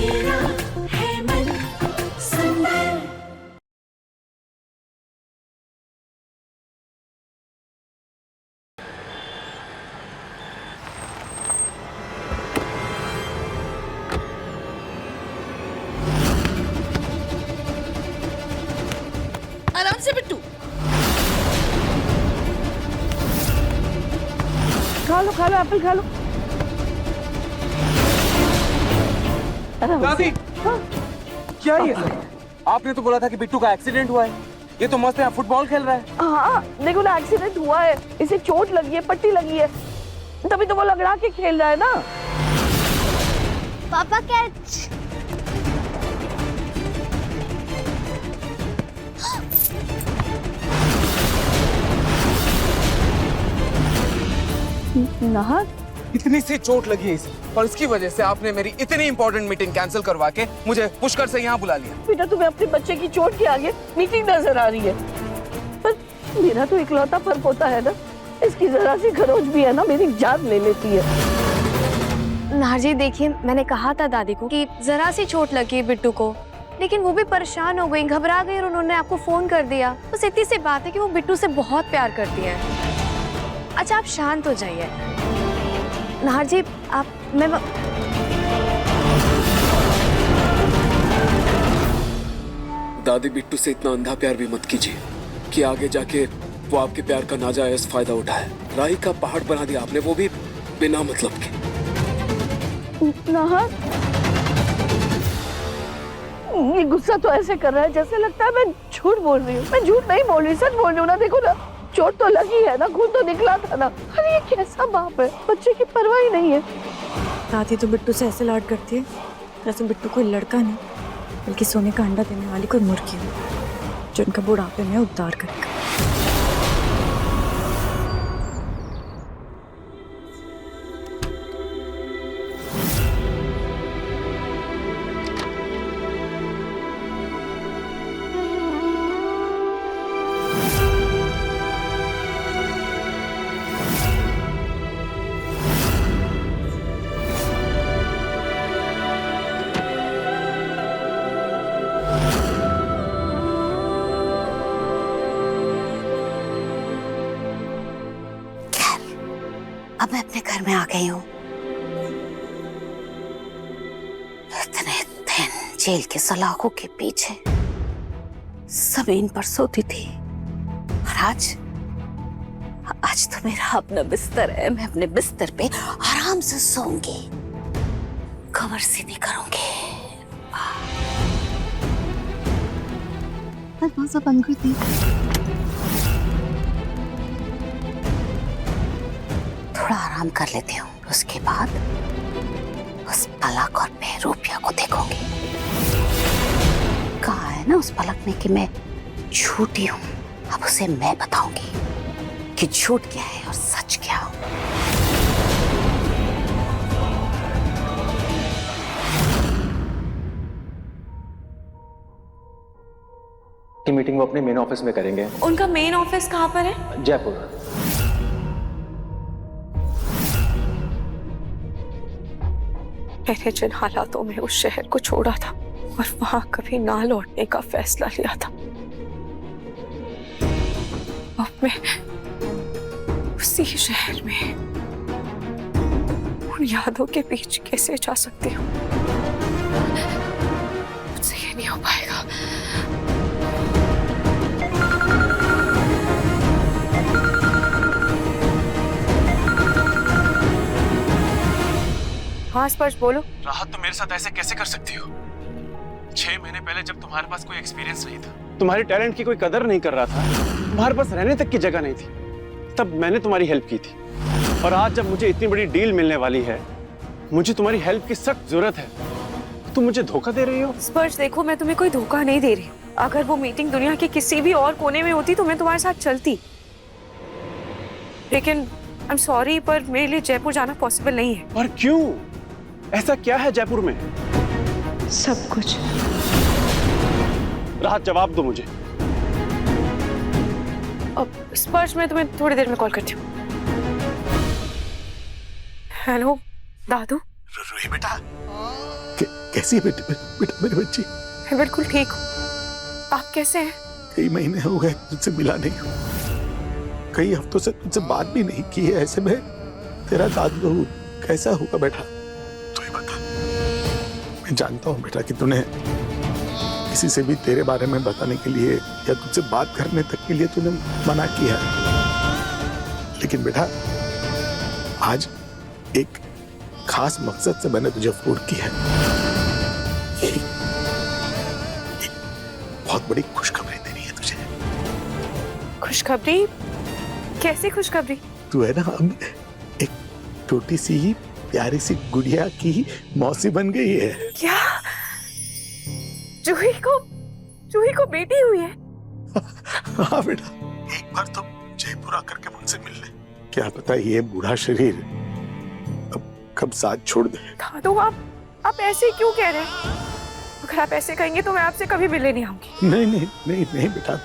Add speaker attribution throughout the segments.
Speaker 1: मेरा है मन सुंदर।
Speaker 2: आराम से बिट्टू।
Speaker 3: खा लो एप्पल खा लो।
Speaker 4: दादी,
Speaker 3: हाँ?
Speaker 4: क्या ये सब? आपने तो बोला था कि बिट्टू का एक्सीडेंट हुआ है। ये तो मस्त है, फुटबॉल खेल रहा है।
Speaker 3: हाँ देखो ना, एक्सीडेंट हुआ है, इसे चोट लगी है, पट्टी लगी है, तभी तो वो लगड़ा के खेल रहा है ना।
Speaker 5: पापा कैच।
Speaker 3: नहा
Speaker 4: इतनी सी चोट लगी है इसे, और इसकी वजह से आपने मेरी इतनी इंपॉर्टेंट मीटिंग कैंसिल करवा के मुझे पुष्कर से यहाँ बुला लिया।
Speaker 3: बेटा, तुम्हें अपने बच्चे की चोट के आगे मीटिंग नजर आ रही है, पर मेरा तो इकलौता फर्क होता है ना, इसकी जरा सी खरोच भी है ना, मेरी जान ले लेती है।
Speaker 5: नारजी देखिए, मैंने कहा था दादी को कि जरा सी चोट लगी बिट्टू को, लेकिन वो भी परेशान हो गई, घबरा गई और उन्होंने आपको फोन कर दिया। बस इतनी सी बात है कि वो बिट्टू से बहुत प्यार करती है। अच्छा आप शांत हो जाइए। नारजी आप
Speaker 6: दादी, बिट्टू से इतना अंधा प्यार भी मत कीजिए कि आगे जाके वो आपके प्यार का नाजायज फायदा उठाए। राही का पहाड़ बना दिया आपने, वो भी बिना मतलब के।
Speaker 3: नहा, ये गुस्सा तो ऐसे कर रहा है जैसे लगता है मैं झूठ बोल रही हूँ। मैं झूठ नहीं बोल रही, सच बोल रही हूँ ना। देखो ना, चोट तो लगी है ना, खून तो निकला था ना। अरे ये कैसा बाप है, बच्चे की परवाह ही नहीं है।
Speaker 7: दादी तो बिट्टू से ऐसे लाड करती है जैसे बिट्टू कोई लड़का नहीं, बल्कि सोने का अंडा देने वाली कोई मुर्गी है जो उनका बुढ़ापे में उद्धार करेगा।
Speaker 8: अब मैं अपने घर में आ गई हूँ। इतने दिन जेल के सलाखों के पीछे जमीन पर सोती थी, और आज तो मेरा अपना बिस्तर है। मैं अपने बिस्तर पे आराम से सोऊंगी, कमर सीधी करूंगी। दरवाजा बंद कर दी। थोड़ा आराम कर लेती हूँ, उसके बाद उस पलक और बेरूपिया को देखूंगी। कहा है ना उस पलक ने कि मैं झूठी हूँ। अब उसे मैं बताऊंगी कि झूठ क्या है और सच क्या।
Speaker 9: की मीटिंग वो अपने मेन ऑफिस में करेंगे।
Speaker 7: उनका मेन ऑफिस कहाँ पर है?
Speaker 9: जयपुर।
Speaker 7: मैंने जिन हालातों में उस शहर को छोड़ा था और वहां कभी ना लौटने का फैसला लिया था, अब मैं उसी शहर में उन यादों के बीच कैसे जा सकती हूँ? मुझसे ये नहीं हो पाएगा। हाँ स्पर्श बोलो।
Speaker 10: राहत, तुम मेरे साथ ऐसे कैसे कर सकती हो? 6 महीने पहले जब तुम्हारे पास कोई एक्सपीरियंस नहीं था,
Speaker 9: तुम्हारे टैलेंट की कोई कदर नहीं कर रहा था, तुम्हारे पास रहने तक की जगह नहीं थी, तब मैंने तुम्हारी हेल्प की थी। और आज जब मुझे इतनी बड़ी डील मिलने वाली है, मुझे तुम्हारी हेल्प की सख्त जरूरत है, तुम मुझे धोखा दे रही हो।
Speaker 7: स्पर्श देखो, मैं तुम्हें कोई धोखा नहीं दे रही हूँ। अगर वो मीटिंग दुनिया के किसी भी और कोने में होती तो मैं तुम्हारे साथ चलती, लेकिन आई एम सॉरी, पर मेरे लिए जयपुर जाना पॉसिबल नहीं है।
Speaker 9: और क्यों? ऐसा क्या है जयपुर में?
Speaker 7: सब कुछ।
Speaker 9: राहत, जवाब दो मुझे।
Speaker 7: अब स्पर्श, मैं तुम्हें थोड़ी देर में कॉल करती हूँ। हेलो दादू।
Speaker 10: रूही बेटा,
Speaker 2: कैसी है बेटा बेटा मेरी बच्ची?
Speaker 11: मैं बिल्कुल ठीक हूँ। आप कैसे हैं?
Speaker 2: कई महीने हो गए तुझसे मिला नहीं हूँ, कई हफ्तों से तुझसे बात भी नहीं की है। ऐसे में तेरा दादू कैसा होगा बेटा? तू ही बता। मैं जानता हूँ बेटा कि तूने किसी से भी तेरे बारे में बताने के लिए या तुझसे बात करने तक के लिए तूने मना किया, लेकिन बेटा आज एक खास मकसद से मैंने तुझे फोन किया है। बहुत बड़ी खुशखबरी देनी है तुझे।
Speaker 11: खुशखबरी? कैसी खुशखबरी?
Speaker 2: तू है ना अब एक छोटी सी प्यारी सी गुड़िया की मौसी बन गई है।
Speaker 11: क्या? जूही को बेटी हुई है?
Speaker 2: हाँ बेटा, एक बार तो जयपुर आकर के मुझसे मिल ले। क्या पता ये बूढ़ा शरीर अब कब साथ छोड़ दे।
Speaker 11: दादू आप ऐसे क्यों कह रहे हैं? अगर आप ऐसे कहेंगे तो मैं आपसे कभी मिलने नहीं आऊंगी।
Speaker 2: नहीं नहीं नहीं नहीं बेटा,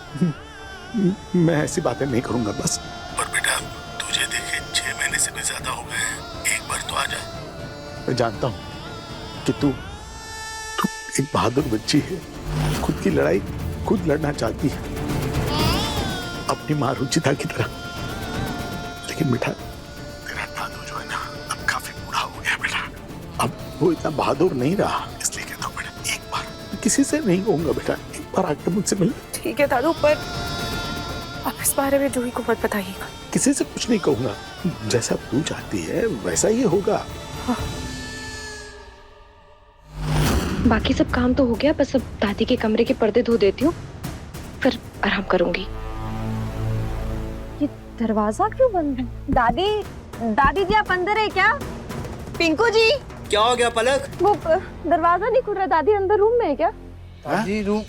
Speaker 2: मैं ऐसी बातें नहीं करूंगा बस। और बेटा तुझे देखे 6 महीने से भी ज्यादा हो गए हैं, एक बार तो आ जा। मैं जानता हूँ कि तू एक बहादुर बच्ची है, खुद की लड़ाई खुद लड़ना चाहती है, अपनी माँ रुचिता की तरह। लेकिन बेटा तेरा दादू जो है ना अब काफी बूढ़ा हो गया बेटा, अब वो इतना बहादुर नहीं रहा। इसलिए कहता हूँ बेटा एक बार, किसी से नहीं कहूंगा बेटा, एक बार आके मुझसे मिल।
Speaker 11: ठीक है दादू, पर आप इस बारे में जूही को मत बताइएगा।
Speaker 2: किसी से कुछ नहीं कहूंगा, जैसा तू चाहती है वैसा ही होगा।
Speaker 11: हाँ।
Speaker 12: बाकी सब काम तो हो गया, बस अब दादी के कमरे के पर्दे धो देती हूँ, फिर आराम करूंगी।
Speaker 3: ये दरवाजा क्यों बंद है? दादी जी आप अंदर है क्या? पिंकू जी
Speaker 13: क्या हो गया पलक?
Speaker 3: वो दरवाजा नहीं खुल रहा, दादी अंदर रूम में है क्या?
Speaker 2: दादी रूम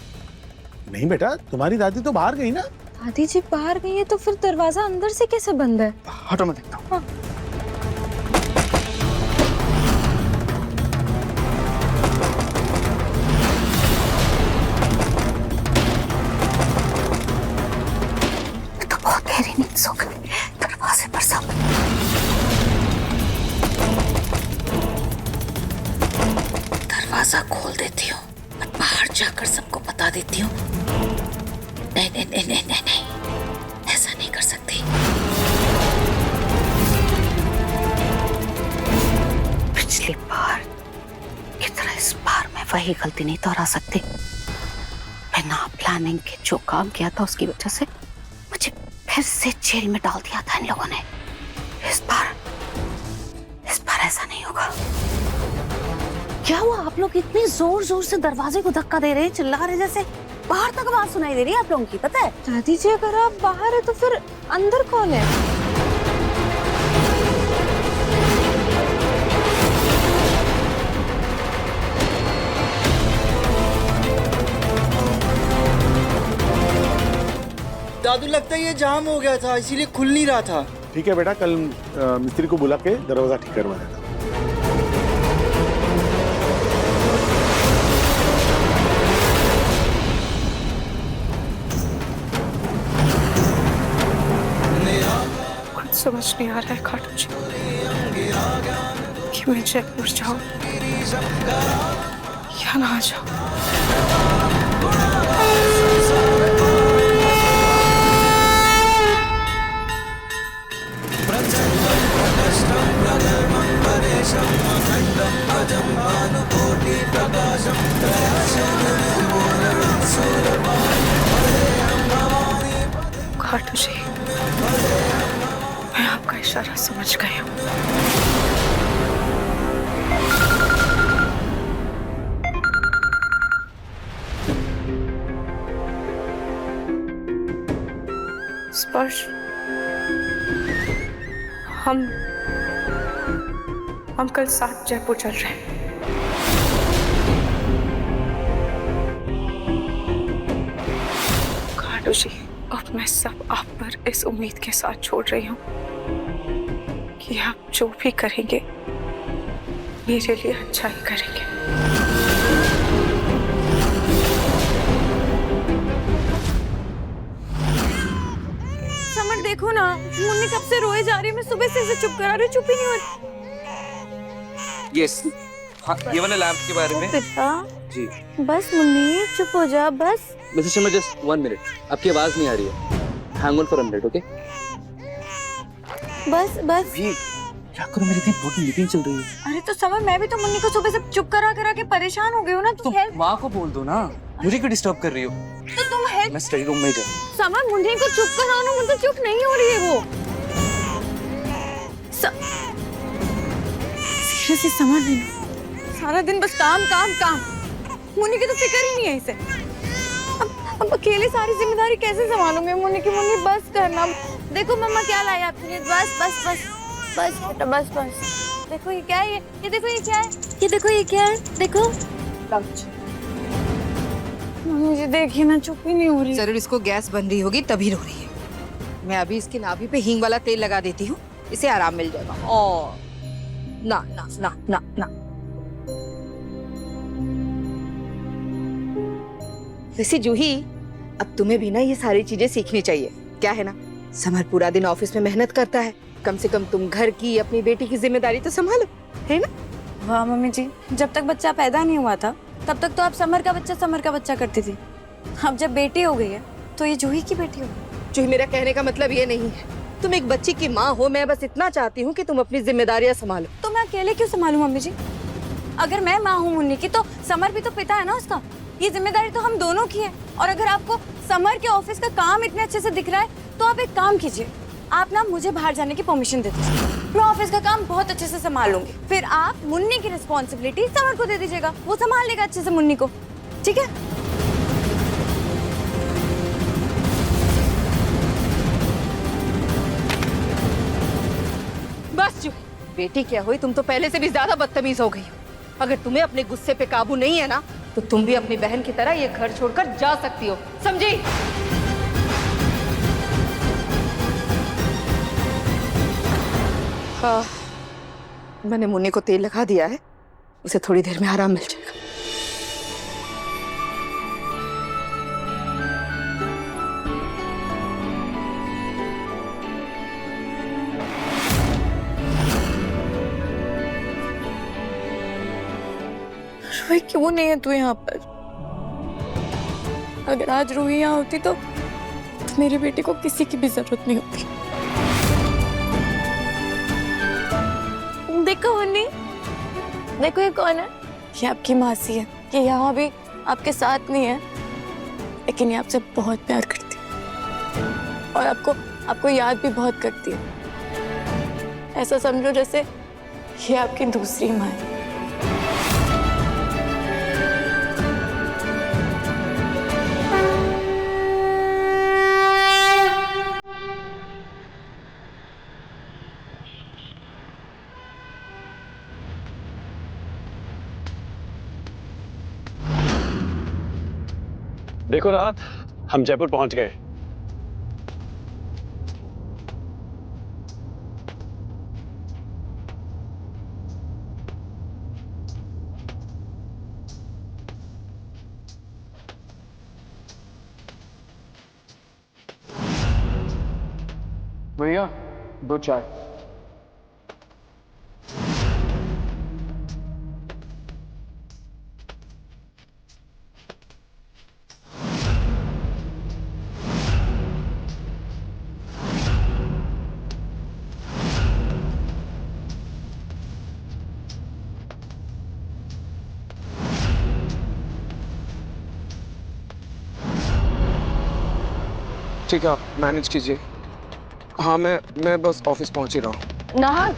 Speaker 2: नहीं बेटा, तुम्हारी दादी तो बाहर गई ना।
Speaker 12: दादी जी बाहर गई है तो फिर दरवाजा अंदर से कैसे बंद है?
Speaker 2: हटो मैं देखता हूँ।
Speaker 12: हाँ।
Speaker 8: तो बहुत गहरी नींद सो गई, दरवाजे पर सब। दरवाजा खोल देती हूँ और बाहर जाकर सबको बता देती हूँ। नहीं नहीं नहीं नहीं नहीं नहीं, ऐसा नहीं कर सकती। पिछली बार की तरह इस बार मैं वही गलती नहीं दोहरा सकती। बिना प्लानिंग के जो काम किया था उसकी वजह से मुझे फिर से जेल में डाल दिया था इन लोगों ने। इस बार ऐसा नहीं होगा। क्या हुआ? आप लोग इतनी जोर जोर से दरवाजे को धक्का दे रहे हैं, चिल्ला रहे जैसे बाहर तक आवाज सुनाई दे रही है आप लोगों की, पता है?
Speaker 12: दादी जी अगर आप बाहर है तो फिर अंदर कौन है?
Speaker 13: दादू लगता है ये जाम हो गया था, इसीलिए खुल नहीं रहा था।
Speaker 2: ठीक है बेटा, कल मिस्त्री को बुला के दरवाजा ठीक करवा देना।
Speaker 11: समझ नहीं आ रहा है खाटू जी कि मैं जयपुर जाऊं या ना जाऊं। खाटू जी मैं आपका इशारा समझ गई हूँ। स्पर्श, हम कल साथ जयपुर चल रहे हैं। खाटू जी अब मैं सब आप पर इस उम्मीद के साथ छोड़ रही हूँ कि आप जो भी करेंगे मेरे लिए अच्छा ही करेंगे।
Speaker 12: समर देखो ना, मुन्नी कब से रोए जा रही है, मैं सुबह से इसे चुप करा रही हूँ, चुप ही नहीं हो रही।
Speaker 4: यस, हाँ, ये वाले लैंप के बारे में।
Speaker 7: पिता
Speaker 4: जी
Speaker 7: बस मुन्नी चुप हो जा बस।
Speaker 4: मिसेस शर्मा जस्ट 1 मिनट, आपकी आवाज नहीं आ रही है। Hang on for a minute, okay?
Speaker 7: बस बस
Speaker 4: भी क्या करूं, मेरी इतनी इंपॉर्टेंट मीटिंग चल रही है।
Speaker 7: अरे तो समझ, मैं भी तो मुन्नी को सुबह से चुप करा करा के परेशान हो गई हूँ ना।
Speaker 4: तुम माँ को बोल दो ना, मुझे क्यों डिस्टर्ब कर रही हो?
Speaker 7: तो तुम हेल्प।
Speaker 4: मैं स्टडी रूम में जा।
Speaker 7: समझ, मुन्नी को चुप कराओ ना, मुझे चुप नहीं हो रही है वो। सीरियसली समझ नहीं, सारा दिन बस काम काम काम। मुन्नी की तो फिक्र ही नहीं है इसे। अब अकेले सारी जिम्मेदारी कैसे संभालूंगी मुन्नी की? मुन्नी बस करना। देखो मम्मा क्या लाया आपके लिए, बस बस बस बस बेटा बस बस। देखो ये क्या है, ये देखो ये क्या है, ये देखो ये क्या है, देखो लंच। मुझे देखिए ना, चुप ही नहीं हो रही।
Speaker 14: जरूर इसको गैस बन रही होगी तभी रो रही है। मैं अभी इसकी नाभि पे हींग वाला तेल लगा देती हूँ, इसे आराम मिल जाएगा। और ना ना ना ना ना। वैसे जूही, अब तुम्हें भी ना ये सारी चीजें सीखनी चाहिए, क्या है ना? समर पूरा दिन ऑफिस में मेहनत करता है, कम से कम तुम घर की, अपनी बेटी की जिम्मेदारी तो संभालो, है ना?
Speaker 7: वाह मम्मी जी, जब तक बच्चा पैदा नहीं हुआ था तब तक तो आप समर का बच्चा करती थी। अब जब बेटी हो गई है तो ये जूही की बेटी हो गई।
Speaker 14: जूही, मेरा कहने का मतलब ये नहीं है तुम एक बच्ची की माँ हो। मैं बस इतना चाहती हूँ कि तुम अपनी जिम्मेदारियां संभालो।
Speaker 7: तो मैं अकेले क्यों संभालूं मम्मी जी? अगर मैं माँ हूँ मुन्नी की तो समर भी तो पिता है ना उसका। ये जिम्मेदारी तो हम दोनों की है। और अगर आपको समर के ऑफिस का काम इतने अच्छे से दिख रहा है तो आप एक काम कीजिए, आप ना मुझे बाहर जाने की परमिशन दे दीजिए। मैं ऑफिस का काम बहुत अच्छे से संभाल लूंगी। फिर आप मुन्नी की रिस्पॉन्सिबिलिटी समर को दे दीजिएगा, वो संभाल लेगा अच्छे से मुन्नी को, ठीक है?
Speaker 14: बस जो बेटी क्या हुई, तुम तो पहले से भी ज्यादा बदतमीज हो गई हो। अगर तुम्हें अपने गुस्से पे काबू नहीं है ना तो तुम भी अपनी बहन की तरह ये घर छोड़कर जा सकती हो, समझी? हाँ, मैंने मुन्नी को तेल लगा दिया है, उसे थोड़ी देर में आराम मिल जाएगा।
Speaker 7: रूही क्यों नहीं है तू यहाँ पर? अगर आज रूही यहाँ होती तो मेरी बेटी को किसी की भी जरूरत नहीं होती। देखो मुन्नी, देखो ये कौन है? ये आपकी मासी है। ये यहाँ भी आपके साथ नहीं है, लेकिन ये आपसे बहुत प्यार करती है और आपको याद भी बहुत करती है। ऐसा समझो जैसे ये आपकी दूसरी माँ है।
Speaker 9: देखो रात, हम जयपुर पहुंच गए।
Speaker 4: भैया 2 चाय। ठीक है, आप मैनेज कीजिए। हाँ, मैं बस ऑफिस पहुंच ही रहा हूँ।
Speaker 3: नाहर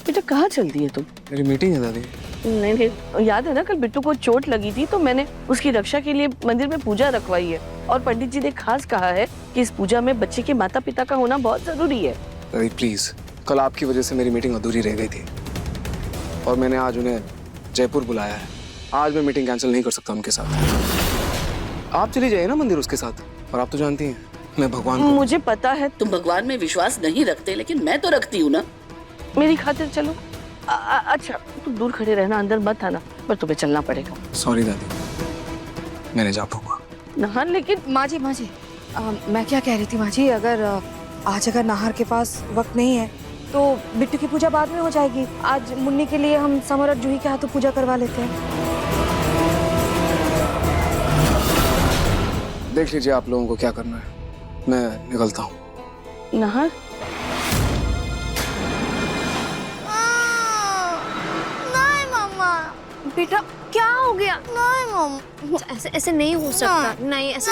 Speaker 3: बेटा, कहाँ चल दी है तुम?
Speaker 4: मेरी मीटिंग है दादी।
Speaker 3: नहीं, याद है ना कल बिट्टू को चोट लगी थी तो मैंने उसकी रक्षा के लिए मंदिर में पूजा रखवाई है और पंडित जी ने खास कहा है कि इस पूजा में बच्चे के माता पिता का होना बहुत जरूरी है।
Speaker 4: दादी प्लीज, कल आपकी वजह से मेरी मीटिंग अधूरी रह गई थी और मैंने आज उन्हें जयपुर बुलाया है। आज मैं मीटिंग कैंसिल नहीं कर सकता उनके साथ। आप चली जाइए ना मंदिर उसके साथ। और आप तो जानती हैं मैं भगवान को...
Speaker 3: मुझे पता है
Speaker 15: तुम भगवान में विश्वास नहीं रखते, लेकिन मैं तो रखती हूँ ना।
Speaker 3: मेरी खातिर चलो। अच्छा तुम दूर खड़े रहना, अंदर मत आना, पर तुम्हें चलना पड़ेगा।
Speaker 4: सॉरी दादी, मैंने जा पाऊंगा।
Speaker 3: नाहर लेकिन
Speaker 14: माँ जी मैं क्या कह रही थी माँ जी, अगर आज नाहर के पास वक्त नहीं है
Speaker 7: तो बिट्टू की पूजा बाद में हो जाएगी। आज मुन्नी के लिए हम समर और जूही के हाथों पूजा करवा लेते हैं।
Speaker 4: देख लीजिए आप लोगों को क्या करना है, मैं निकलता हूँ।
Speaker 3: नाहर,
Speaker 5: नहीं मम्मा। बेटा क्या हो गया? नहीं मम्मा, ऐसे ऐसे नहीं हो सकता। नहीं ऐसे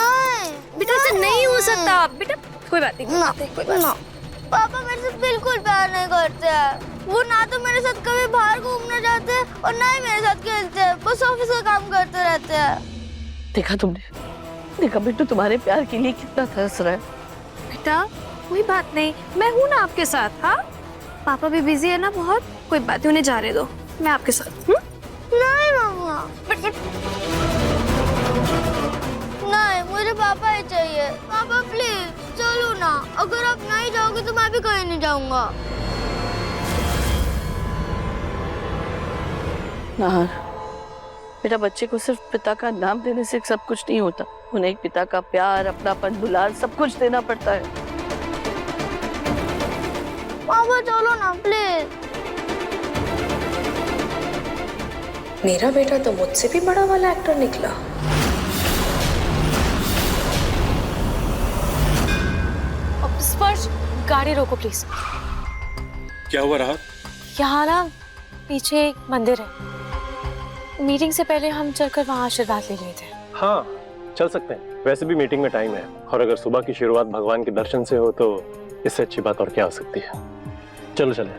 Speaker 5: बेटा, ऐसे नहीं हो सकता बेटा। कोई बात नहीं, कोई बात नहीं।
Speaker 16: पापा मेरे से बिल्कुल प्यार नहीं करते हैं। वो ना तो मेरे साथ कभी बाहर घूमने जाते हैं और ना ही मेरे साथ खेलते हैं। बस ऑफिस का काम करते रहते हैं।
Speaker 3: देखा तुमने? देखा बिट्टू तुम्हारे प्यार के लिए कितना तरस रहा है।
Speaker 5: बेटा कोई बात नहीं, मैं हूँ ना आपके साथ। हाँ, पापा भी बिजी है ना बहुत। कोई बात नहीं, उन्हें जाने दो, मैं आपके साथ।
Speaker 16: नहीं मम्मा, नहीं, मुझे पापा ही चाहिए। पापा प्लीज चलो ना। अगर आप नहीं जाओगे तो मैं भी कहीं नहीं जाऊंगा।
Speaker 3: नाहर, बेटा बच्चे को सिर्फ पिता का नाम देने से सब कुछ नहीं होता। उन्हें एक पिता का प्यार, अपनापन, दुलार सब कुछ देना पड़ता है।
Speaker 16: पापा चलो ना प्लीज।
Speaker 11: मेरा बेटा तो मुझसे भी बड़ा वाला एक्टर निकला।
Speaker 7: स्पर्श, गाड़ी रोको प्लीज।
Speaker 10: क्या हुआ राहत?
Speaker 7: यहाँ ना पीछे एक मंदिर है। मीटिंग से पहले हम चलकर वहाँ आशीर्वाद ले रहे थे।
Speaker 9: हाँ चल सकते हैं, वैसे भी मीटिंग में टाइम है, और अगर सुबह की शुरुआत भगवान के दर्शन से हो तो इससे अच्छी बात और क्या हो सकती है। चलो चले।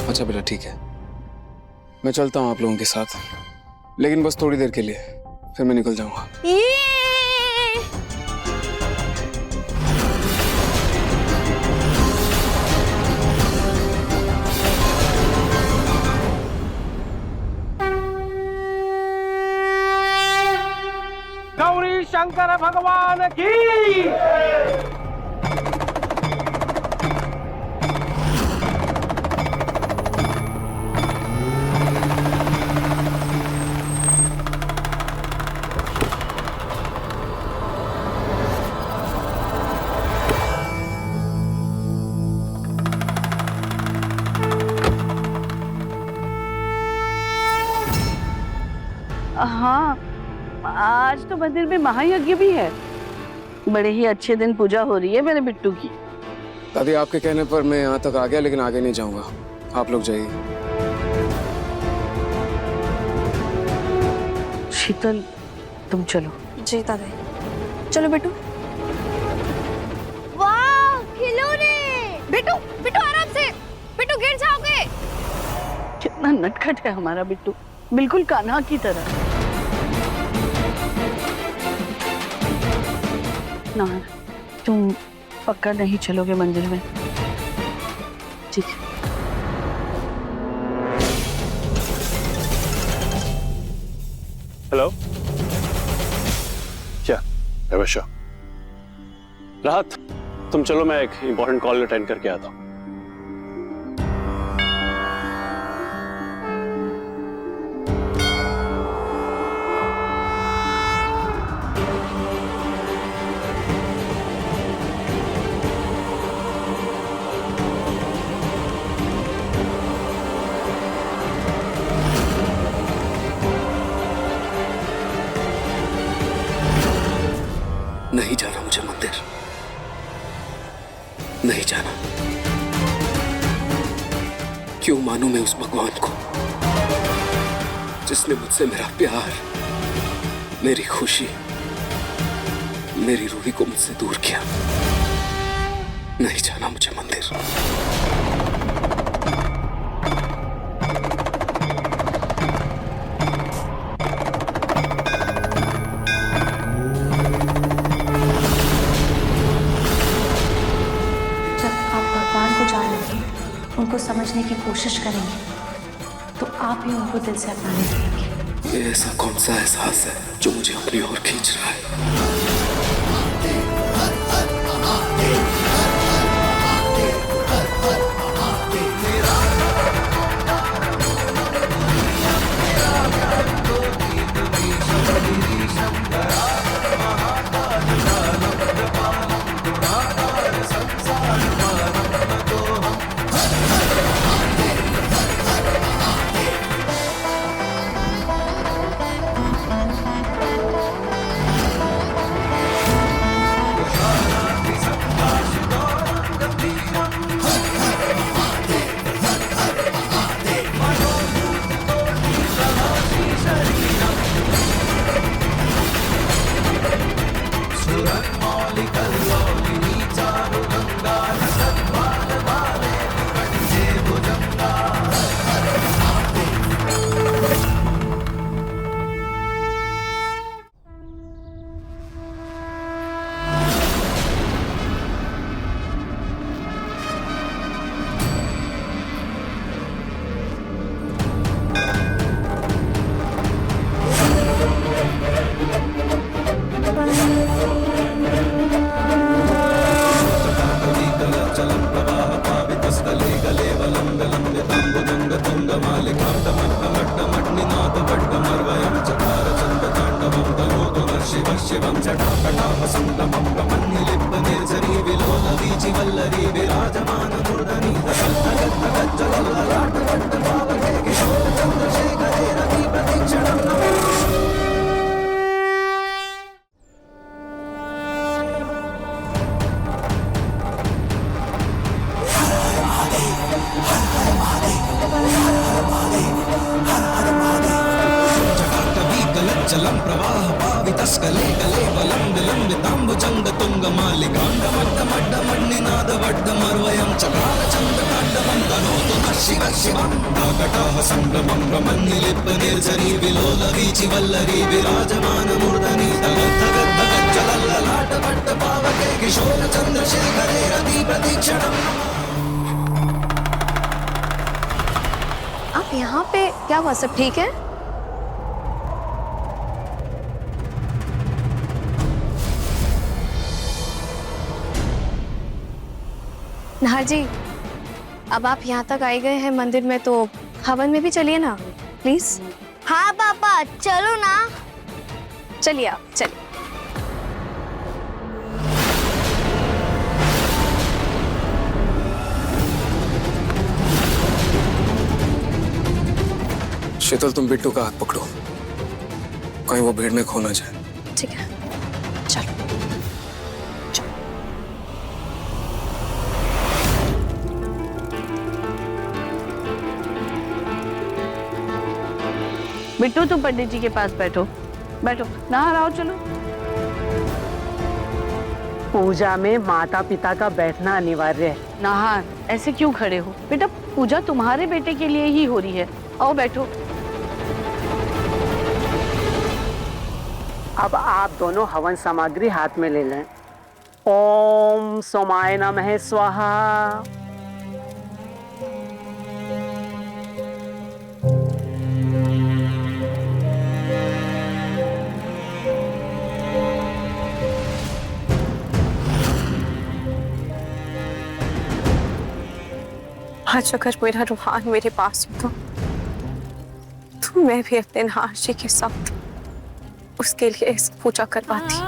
Speaker 4: अच्छा बेटा ठीक है, मैं चलता हूँ आप लोगों के साथ, लेकिन बस थोड़ी देर के लिए, फिर मैं निकल जाऊंगा।
Speaker 9: गौरी शंकर भगवान की।
Speaker 3: हाँ, आज तो मंदिर में महायज्ञ भी है। बड़े ही अच्छे दिन पूजा हो रही है मेरे बिट्टू की।
Speaker 4: दादी आपके कहने पर मैं यहाँ तक आ गया, लेकिन आगे नहीं जाऊंगा, आप लोग जाइए।
Speaker 3: शीतल तुम चलो।
Speaker 5: जी दादी। चलो बिट्टू।
Speaker 16: वाह खिलौने।
Speaker 5: बिट्टू बिट्टू आराम से, बिट्टू गिर जाओगे।
Speaker 3: कितना नटखट है हमारा बिट्टू, बिल्कुल कान्हा की तरह। नाहर, तुम पक्का नहीं चलोगे मंदिर में? ठीक है।
Speaker 9: हेलो, क्या अवश्य राहत, तुम चलो, मैं एक इंपॉर्टेंट कॉल अटेंड करके आता हूँ।
Speaker 6: नहीं जाना मुझे मंदिर, नहीं जाना। क्यों मानूं मैं उस भगवान को जिसने मुझसे मेरा प्यार, मेरी खुशी, मेरी रूही को मुझसे दूर किया। नहीं जाना मुझे मंदिर।
Speaker 17: उनको समझने की कोशिश करेंगे तो आप ही उनको दिल से अपनाने लगेंगे।
Speaker 6: ये ऐसा कौन सा एहसास है जो मुझे अपनी ओर खींच रहा है?
Speaker 1: महाकाल
Speaker 18: जलम प्रवाह पावितस्कले कले वलं विलंबितांबुजंग तुंग मालिकांड मड्ड मड्ड मड्निनाद वड्ड मर्वयं चकार चंद कांडवं तनोतु शिव शिवं काकटाह संभ्रमं रमन्निलिप्प निर्झरी विलोल वीचि वल्लरी विराजमान मूर्धनि तगद् तगद् तगद् जलल्ललाट वट्ट पावके किशोर चंद्रशेखरे रति प्रतीक्षणम्।
Speaker 5: आप यहाँ पे क्या हुआ, सब ठीक है? नाहर जी, अब आप यहाँ तक आए गए हैं मंदिर में तो हवन में भी चलिए ना प्लीज।
Speaker 16: हाँ पापा चलो ना।
Speaker 5: चलिए आप चलिए।
Speaker 4: शीतल, तुम बिट्टू का हाथ पकड़ो, कहीं वो भीड़ में खो ना जाए।
Speaker 5: ठीक है, चलो।
Speaker 3: बिट्टू तुम पंडित जी के पास बैठो, बैठो, नहा आओ, चलो।
Speaker 19: पूजा में माता पिता का बैठना अनिवार्य है।
Speaker 3: नाहर, ऐसे क्यों खड़े हो बेटा? पूजा तुम्हारे बेटे के लिए ही हो रही है, आओ बैठो।
Speaker 19: अब आप दोनों हवन सामग्री हाथ में ले लें। ओम सोमाय नमः स्वाहा।
Speaker 11: आज अगर मेरा रूहान मेरे पास हो तो मैं भी अपने नाहर जी के साथ उसके लिए इस पूजा करवाती।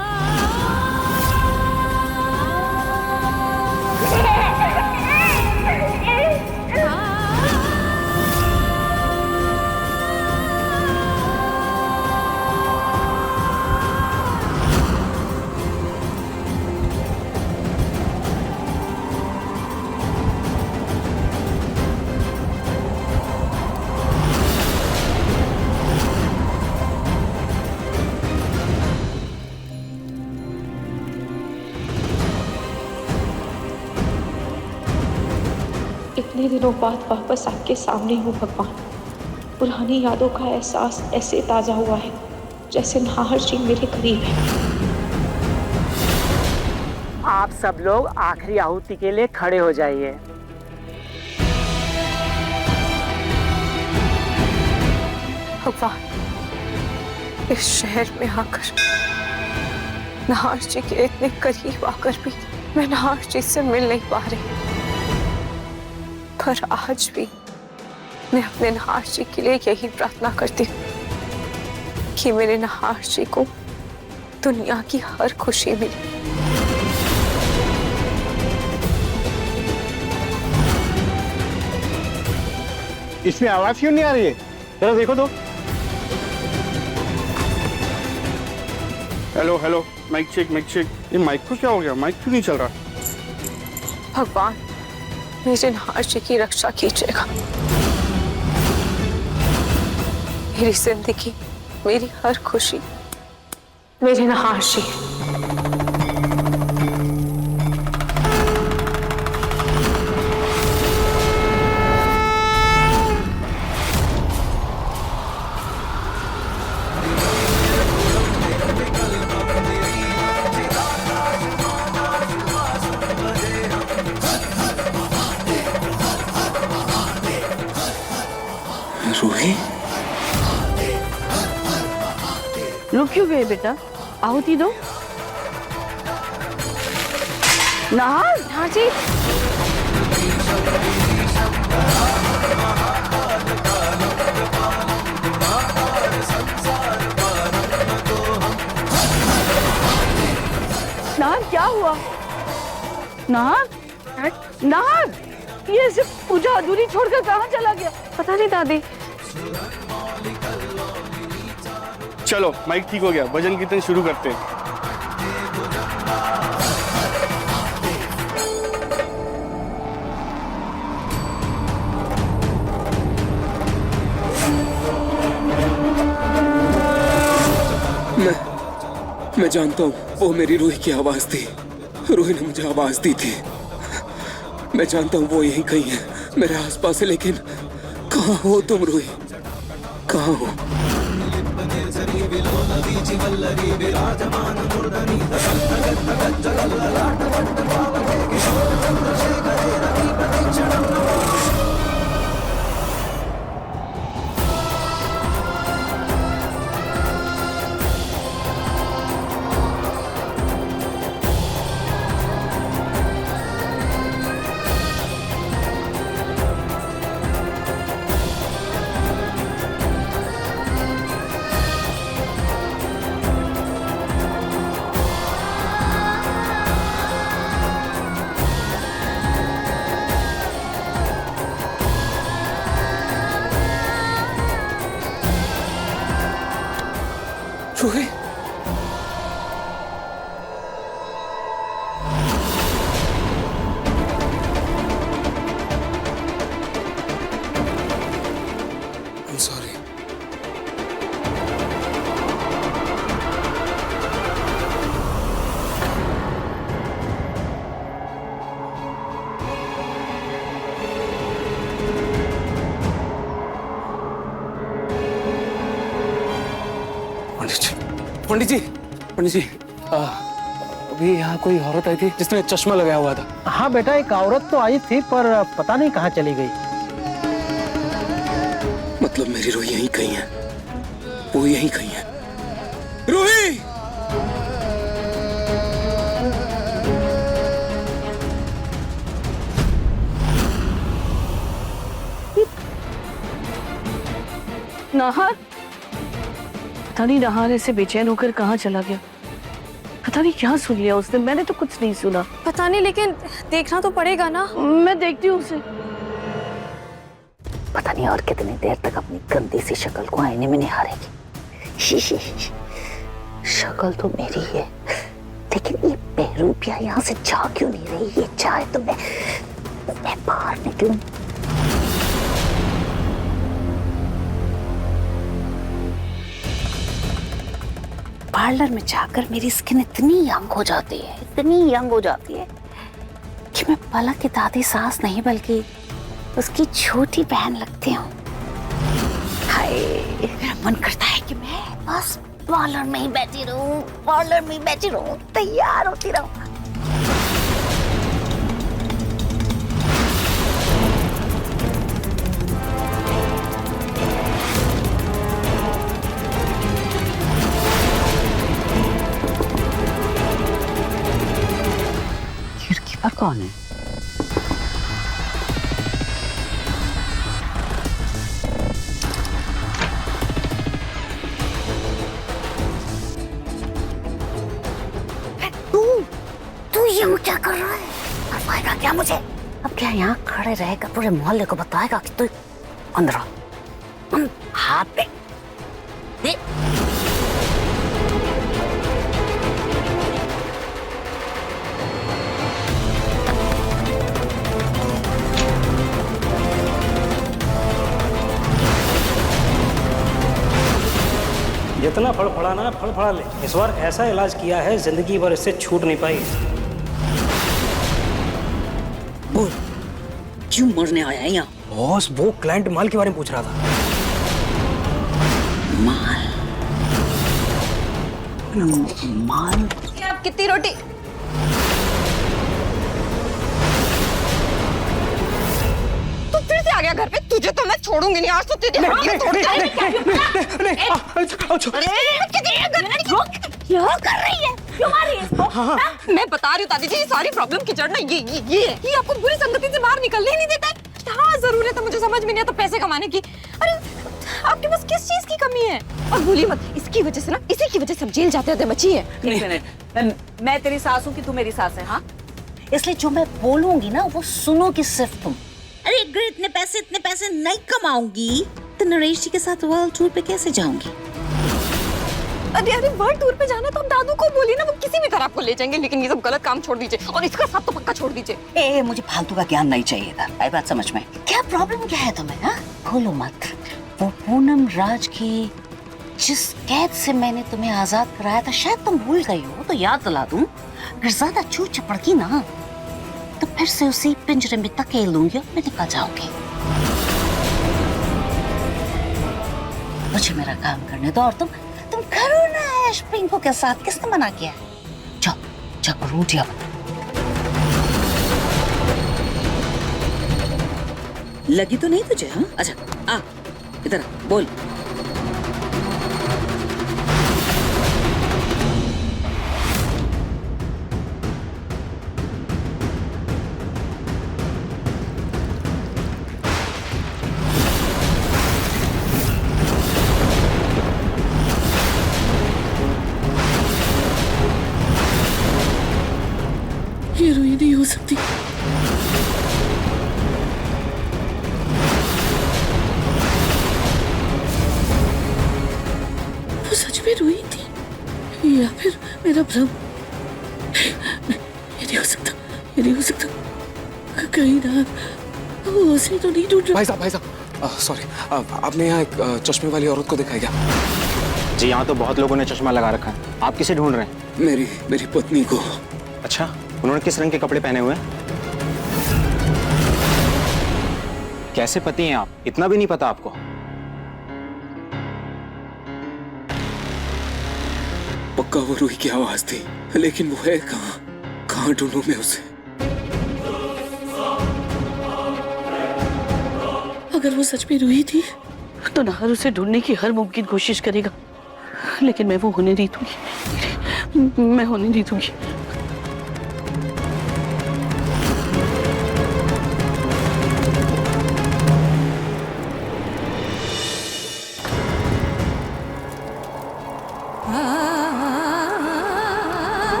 Speaker 12: इतने दिनों बाद वापस आपके सामने हूँ भगवान। पुरानी यादों का एहसास ऐसे ताजा हुआ है जैसे नाहर जी मेरे करीब है।
Speaker 19: आप सब लोग आखिरी आहुति के लिए खड़े हो जाइए।
Speaker 11: भगवान, इस शहर में आकर नाहर जी के इतने करीब आकर भी मैं नाहर जी से मिल नहीं पा रही, पर आज भी मैं अपने नाहर जी के लिए यही प्रार्थना करती हूँ कि मेरे नाहर जी को दुनिया की हर खुशी मिले।
Speaker 9: इसमें आवाज क्यों नहीं आ रही है? जरा देखो तो। Hello hello, mic check mic check. ये माइक को क्या हो गया? माइक क्यों नहीं चल रहा?
Speaker 11: भगवान, मेरे नहार जी की रक्षा कीजिएगा। मेरी जिंदगी, मेरी हर खुशी मेरे नहार जी।
Speaker 6: रूही,
Speaker 3: रुक क्यों गए बेटा? आओ तीनों। नाहर,
Speaker 5: हाँ जी।
Speaker 3: नाहर क्या हुआ? नाहर, नाहर, ये सिर्फ पूजा अधूरी छोड़कर कहाँ चला गया?
Speaker 5: पता नहीं दादी।
Speaker 9: चलो माइक ठीक हो गया, भजन कीर्तन शुरू करते हैं।
Speaker 6: मैं जानता हूँ वो मेरी रूही की आवाज थी। रूही ने मुझे आवाज दी थी। मैं जानता हूँ वो यहीं कहीं है, मेरे आसपास है, लेकिन कहाँ हो तुम रूही? कहाँ हो? Ruhi, I'm sorry.
Speaker 4: पंडित जी, पंडित जी, अभी यहाँ कोई औरत आई थी जिसने चश्मा लगाया हुआ था।
Speaker 19: हाँ बेटा, एक औरत तो आई थी पर पता नहीं कहाँ चली गई।
Speaker 6: मतलब मेरी रूही यहीं कहीं है, वो यहीं कहीं है। रूही!
Speaker 3: नाहर, पता नहीं नाहर ऐसे बेचैन होकर कहाँ चला गया। पता नहीं क्या सुन लिया उसने, मैंने तो कुछ नहीं सुना।
Speaker 5: पता नहीं, लेकिन देखना तो पड़ेगा ना।
Speaker 3: मैं देखती हूँ उसे।
Speaker 8: पता नहीं और कितनी देर तक अपनी गंदी सी शक्ल को आईने में निहारेगी। शक्ल तो मेरी है, लेकिन ये बेरूपिया यहाँ से जा क्यों नहीं रही? ये चाहे तो मैं बाहर निकलूं। पार्लर में जाकर मेरी स्किन इतनी यंग हो जाती है, इतनी यंग हो जाती है कि मैं पलक की दादी सास नहीं बल्कि उसकी छोटी बहन लगती हूँ। हाय, मेरा मन करता है कि मैं बस पार्लर में ही बैठी रहूं, पार्लर में ही बैठी रहूं, तैयार होती रहूं। खिड़की पर कौन है? तू यहाँ क्या कर रहा है? बताएगा क्या मुझे? अब क्या यहाँ खड़े रहेगा, पूरे मोहल्ले को बताएगा कि तू अंदर आ। हाथ पे दे।
Speaker 20: जितना फड़फड़ाना है फड़फड़ा ले। इस बार ऐसा इलाज किया है जिंदगी भर इससे छूट नहीं पाई।
Speaker 15: बोल क्यों मरने आया है यहाँ?
Speaker 20: बॉस वो क्लाइंट माल के बारे में पूछ रहा था।
Speaker 15: माल? माल?
Speaker 7: आप कितनी रोटी? तू फिर से आ गया घर पे? तुझे तो मैं छोड़ूंगी नहीं, आज तो तेरी हड्डियां तोड़ क्या कर रही है? क्यों मार रही है इसको? मैं बता रही हूँ दादी जी, ये सारी प्रॉब्लम की जड़ ना ये है। ये आपको बुरी संगति से बाहर निकलने ही नहीं देता है। हाँ जरूरत है, मुझे समझ में नहीं आता पैसे कमाने की। अरे आपके पास किस चीज की कमी है? और भूलिए मत, इसकी वजह से ना, इसी की वजह से हम जेल जाते होते बची है।
Speaker 15: एक मिनट, मैं तेरी सास हूँ कि तू मेरी सास है? हाँ, इसलिए जो मैं बोलूंगी ना वो सुनोगी सिर्फ तुम। अरे अगर इतने पैसे नहीं कमाऊंगी तो नरेश जी के साथ वर्ल्ड टूर पे कैसे जाऊंगी?
Speaker 7: अरे वर्ल्ड टूर पे जाना तो हम दादू को बोलिए ना, वो किसी भी तरह आपको ले जाएंगे, लेकिन ये सब गलत काम छोड़ दीजिए और इसका साथ तो पक्का छोड़ दीजिए।
Speaker 15: ए मुझे फालतू का ज्ञान नहीं चाहिए था, आई बात समझ में? क्या प्रॉब्लम क्या है तुम्हें? हाँ भूलो मत, वो पूनम राज की जिस कैद से मैंने तुम्हें आजाद कराया था, शायद तुम भूल गई हो, तो याद दिला दूं। अगर ज्यादा चूत चपड़की ना तो फिर से उसी पिंजरे में धकेल दूंगी और मैं निकल जाऊंगी। मुझे मेरा काम करने दो और तुम करो ना ऐश पिंको के साथ। किसने मना किया? जाओ रोटियां बना। लगी तो नहीं तुझे? हाँ अच्छा, आ इधर बोल।
Speaker 1: ये रोई नहीं हो सकती। वो सच में रोई थी या फिर मेरा भ्रम? ये नहीं हो सकता, ये नहीं हो सकता। कहीं ना वो असली तो नहीं ढूंढ रहा।
Speaker 4: भाई साहब सॉरी, आपने यहाँ एक चश्मे वाली औरत को देखा है क्या?
Speaker 9: जी यहाँ तो बहुत लोगों ने चश्मा लगा रखा है। आप किसे ढूंढ रहे हैं?
Speaker 4: मेरी पत्नी को।
Speaker 9: अच्छा, उन्होंने किस रंग के कपड़े पहने हुए हैं? कैसे पति हैं आप? इतना भी नहीं पता आपको?
Speaker 6: पक्का वो रूही की आवाज थी, लेकिन वो है कहाँ ढूंढूं मैं उसे?
Speaker 1: अगर वो सच में रूही थी तो नाहर उसे ढूंढने की हर मुमकिन कोशिश करेगा, लेकिन मैं वो होने नहीं दूंगी। मैं होने नहीं दूंगी।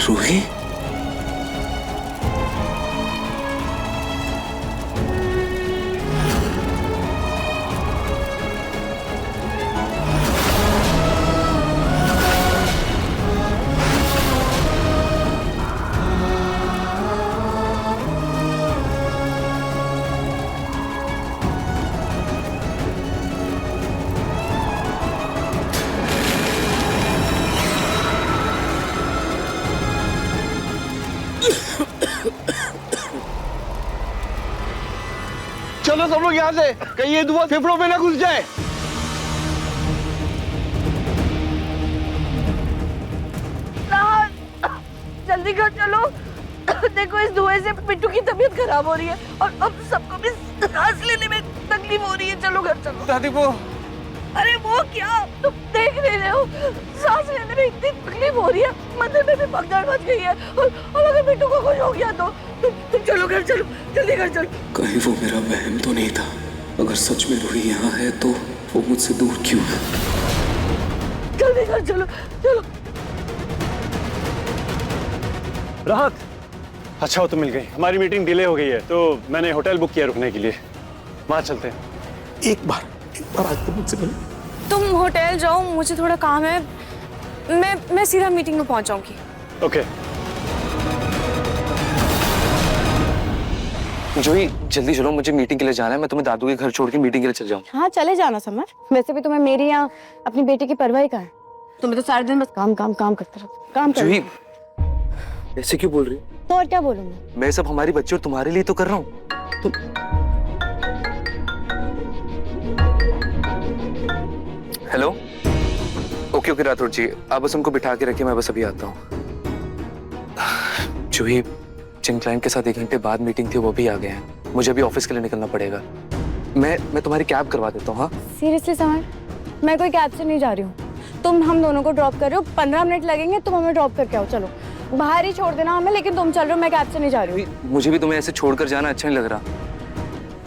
Speaker 6: रूही?
Speaker 9: चलो सब लोग यहाँ से, कहीं ये धुआं फेफड़ों में ना घुस जाए।
Speaker 3: जल्दी घर चलो। देखो इस धुएं से पिट्टू की तबीयत खराब हो रही है और अब सबको भी सांस लेने में तकलीफ हो रही है। चलो घर चलो।
Speaker 9: दादी वो,
Speaker 3: अरे वो क्या, तुम देख रहे हो सांस लेने में इतनी तकलीफ हो रही है, मंदिर में भी भगदड़ मच गई है और अगर पिट्टू को कुछ हो गया तो तुम चलो घर चलो, जल्दी घर चलो।
Speaker 6: कहीं वो मेरा वहम तो नहीं था? अगर सच में रूही यहाँ है तो वो मुझसे दूर क्यों है?
Speaker 3: जल्दी घर चलो, चलो।
Speaker 9: राहत, अच्छा हो तो मिल गई। हमारी मीटिंग डिले हो गई है तो मैंने होटल बुक किया रुकने के लिए, वहां चलते हैं।
Speaker 2: एक बार आज तो मुझसे मिले।
Speaker 7: तुम होटल जाओ, मुझे थोड़ा काम है। मैं सीधा मीटिंग में पहुंच जाऊंगी।
Speaker 9: ओके।
Speaker 4: जूही जल्दी चलो, मुझे मीटिंग के लिए जाना है। मैं तुम्हें दादू के घर छोड़ के मीटिंग के लिए चल जाऊँ।
Speaker 7: हाँ चले जाना समर, वैसे भी तुम्हें मेरी या अपनी बेटी की परवाह ही कहाँ है। तुम्हें तो सारे दिन बस काम काम काम करते रहो। काम कर।
Speaker 4: जूही ऐसे क्यों बोल रही?
Speaker 7: तो और क्या बोलूंगा?
Speaker 4: मैं सब हमारी बच्ची और तुम्हारे लिए तो कर रहा हूँ। तुम हेलो। ओके ओके राठौर जी, आप बस उनको बिठा के रखिए, मैं बस अभी आता हूँ। जूही जिन क्लाइंट के साथ 1 घंटे बाद मीटिंग थी वो भी आ गए हैं। मुझे अभी ऑफिस के लिए निकलना पड़ेगा। मैं तुम्हारी कैब करवा देता हूँ। हाँ
Speaker 7: सीरियसली समर, मैं कोई कैब से नहीं जा रही हूँ। तुम हम दोनों को ड्रॉप कर रहे हो, 15 मिनट लगेंगे, तुम हमें ड्रॉप करके आओ। चलो बाहर ही छोड़ देना हमें, लेकिन तुम चल रहे हो, मैं कैब से नहीं जा रही हूँ।
Speaker 4: मुझे भी तुम्हें ऐसे छोड़कर जाना अच्छा नहीं लग रहा,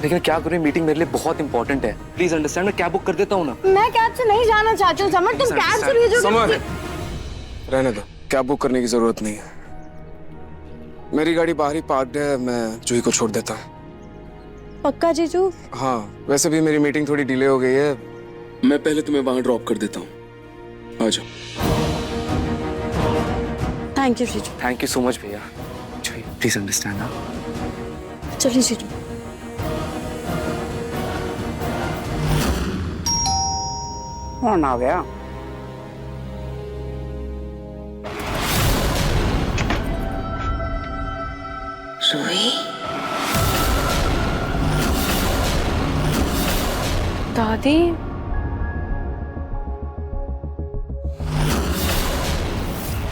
Speaker 4: लेकिन क्या करूँ, मीटिंग मेरे लिए बहुत इंपॉर्टेंट है। प्लीज अंडरस्टैंड, मैं कैब बुक कर देता हूँ ना।
Speaker 7: मैं कैब से नहीं जाना चाहती हूँ समर, तुम कैब से भेजो।
Speaker 4: समर रहने दो, कैब बुक करने की जरूरत नहीं है। मेरी गाड़ी बाहर ही पार्क्ड है, मैं जूही को छोड़ देता हूँ।
Speaker 7: पक्का जीजू?
Speaker 4: हाँ, वैसे भी मेरी मीटिंग थोड़ी डिले हो गई है।
Speaker 6: मैं पहले तुम्हें वहां ड्रॉप कर देता हूँ, आ जाओ।
Speaker 7: थैंक यू जीजू।
Speaker 4: थैंक यू सो मच भैया। जूही प्लीज अंडरस्टैंड ना।
Speaker 7: चलिए जीजू।
Speaker 19: कौन आ गया?
Speaker 8: रूही,
Speaker 7: दादी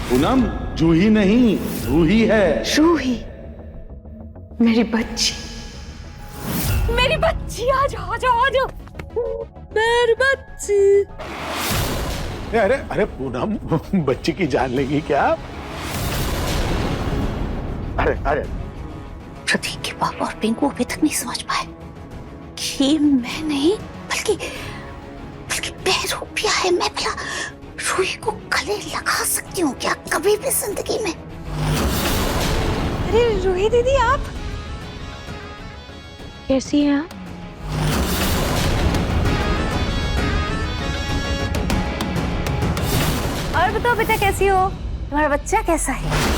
Speaker 2: पूनम, जूही नहीं रूही है।
Speaker 7: रूही मेरी बच्ची, मेरी बच्ची, आ जाओ आ जाओ आ जाओ, मेरी बच्ची।
Speaker 2: अरे अरे पूनम, बच्ची की जान लेगी क्या? अरे अरे
Speaker 8: प्रतीक के पापा और पिंकू अभी तक नहीं समझ पाए कि मैं नहीं बल्कि बेरूपिया है। मैं भला रूही को गले लगा सकती हूँ क्या कभी भी जिंदगी में?
Speaker 7: अरे रूही दीदी, आप कैसी हैं? आप और बताओ बेटा, कैसी हो? तुम्हारा बच्चा कैसा है?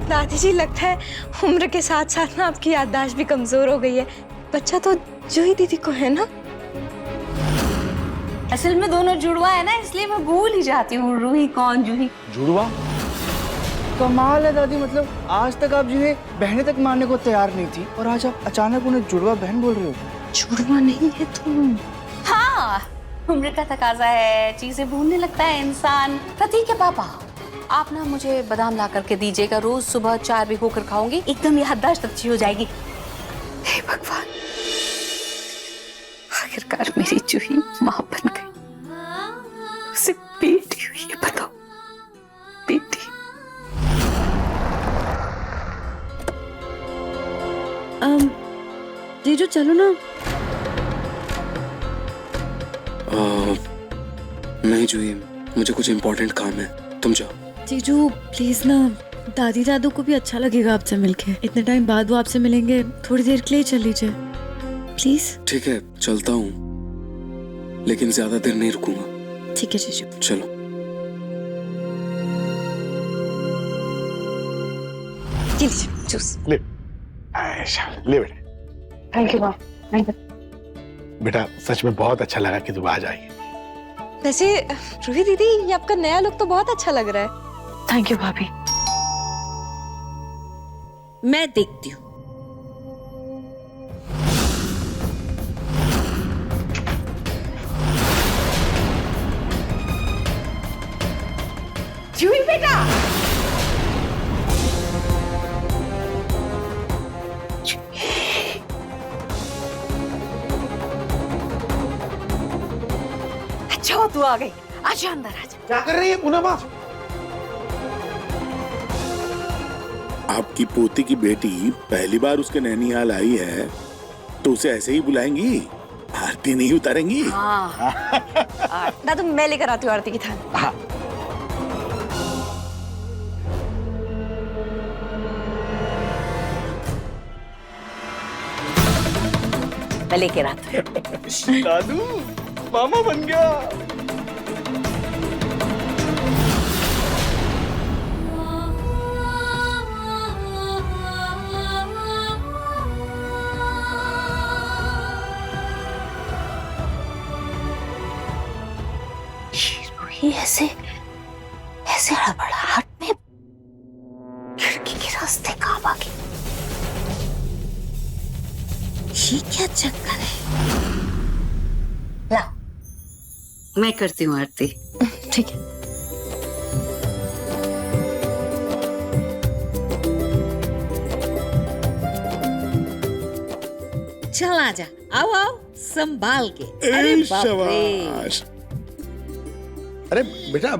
Speaker 7: दादी जी, लगता है उम्र के साथ साथ ना आपकी याददाश्त भी कमजोर हो गई है। बच्चा तो जूही दीदी को है ना?
Speaker 15: असल में दोनों जुड़वा है ना, इसलिए मैं भूल ही जाती हूँ रूही कौन जूही।
Speaker 13: जुड़वा? कमाल है दादी, मतलब आज तक आप जिन्हें बहने तक मानने को तैयार नहीं थी और आज आप अचानक उन्हें जुड़वा बहन बोल रहे हो।
Speaker 15: जुड़वा नहीं है तुम। हाँ, उम्र का तकाजा है, चीजें भूलने लगता है इंसान। प्रतीक के पापा, आप ना मुझे बादाम ला करके दीजिएगा, रोज सुबह 4 भिगो कर खाऊंगी, एकदम याददाश्त अच्छी हो जाएगी।
Speaker 8: हे भगवान, आखिरकार मेरी जूही माँ बन गई। उसे बेटी हुई है, बताओ, बेटी।
Speaker 7: जीजू चलो ना।
Speaker 6: नहीं जूही, मुझे कुछ इम्पोर्टेंट काम है, तुम जाओ।
Speaker 21: जीजू प्लीज ना, दादी दादू को भी अच्छा लगेगा आपसे मिलके। इतने टाइम बाद वो आपसे मिलेंगे, थोड़ी देर के लिए चल लीजिए प्लीज।
Speaker 6: ठीक है, चलता हूँ, लेकिन ज्यादा देर नहीं रुकूंगा।
Speaker 21: ठीक है जीजू।
Speaker 6: चलो।
Speaker 8: जूस
Speaker 2: ले, ले बेटा।
Speaker 7: थैंक यू माँ।
Speaker 2: बेटा सच में बहुत अच्छा लगा कि तुम आज आई।
Speaker 7: वैसे रूही दीदी, ये आपका नया लुक तो बहुत अच्छा लग रहा है।
Speaker 21: थैंक यू भाभी।
Speaker 15: मैं देखती हूँ।
Speaker 7: जूही बेटा, अच्छा तू आ गई, आजा अंदर आजा।
Speaker 2: क्या कर रही है पूनम?
Speaker 22: आपकी पोती की बेटी पहली बार उसके नैनीहाल आई है तो उसे ऐसे ही बुलाएंगी?
Speaker 2: आरती नहीं उतारेंगी?
Speaker 7: दादू मैं लेकर आती हूँ आरती की थाली।
Speaker 2: हाँ।
Speaker 15: मैं लेकर आती हूँ।
Speaker 13: दादू मामा बन गया।
Speaker 15: ऐसे ऐसे हड़बड़ाहट में खिड़की के रास्ते काम आ गई। ये क्या चक्कर है? ला मैं करती हूँ आरती।
Speaker 21: ठीक है।
Speaker 15: चल आजा, आओ आओ संभाल के। अरे बाप रे।
Speaker 2: अरे बेटा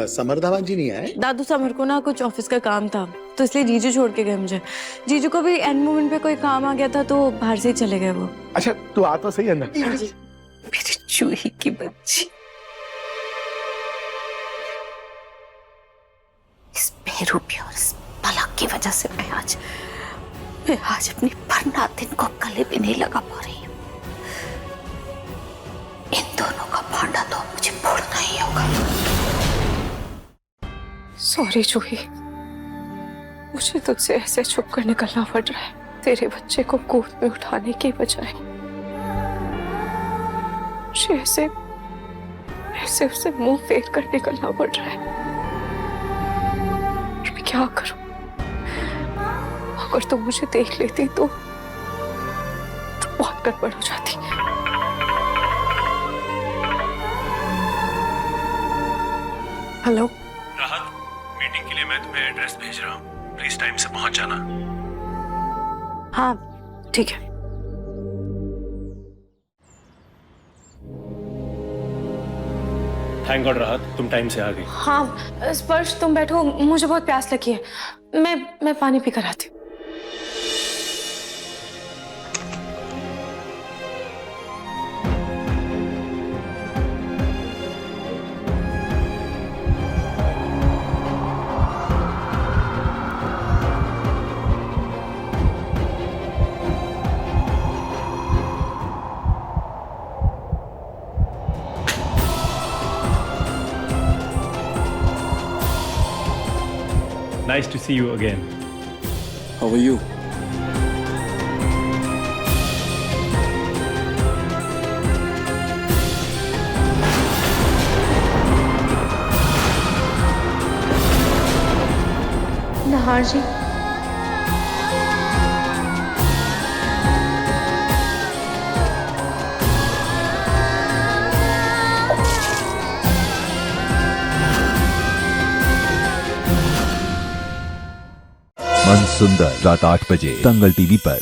Speaker 2: समर धावन जी नहीं आए?
Speaker 21: दादू समर को ना कुछ ऑफिस का काम था तो इसलिए जीजू छोड़ के गए मुझे। जीजू को भी एंड मोमेंट पे कोई काम आ गया था तो बाहर से ही चले गए वो।
Speaker 2: अच्छा तू आ तो सही अंदर।
Speaker 8: मेरी चूही की बच्ची, इस बेरूपी और इस पलक की वजह से मैं आज अपनी भरनाथिन को गले भी नहीं लगा पा रही हूँ। इन दोनों का भांडा तो मुझे फोड़ना ही होगा।
Speaker 11: सॉरी जूही, मुझे तुझसे ऐसे छुप कर निकलना पड़ रहा है। तेरे बच्चे को गोद में उठाने की बजाय मुझे ऐसे उससे मुंह फेर कर निकलना पड़ रहा है। मैं क्या करूं? अगर तुम मुझे देख लेती तो बहुत गड़बड़ हो जाती। हेलो
Speaker 10: राहत, मीटिंग के लिए मैं तुम्हें एड्रेस भेज रहा हूँ, प्लीज टाइम से पहुंच जाना।
Speaker 11: हाँ ठीक है।
Speaker 10: थैंक गॉड राहत, तुम टाइम से आ गई।
Speaker 11: हाँ स्पर्श तुम बैठो, मुझे बहुत प्यास लगी है। मैं पानी पी कर आती हूँ।
Speaker 10: Nice to see you again.
Speaker 4: How are you?
Speaker 21: नहार जी,
Speaker 14: मन सुंदर रात 8 बजे दंगल टीवी पर।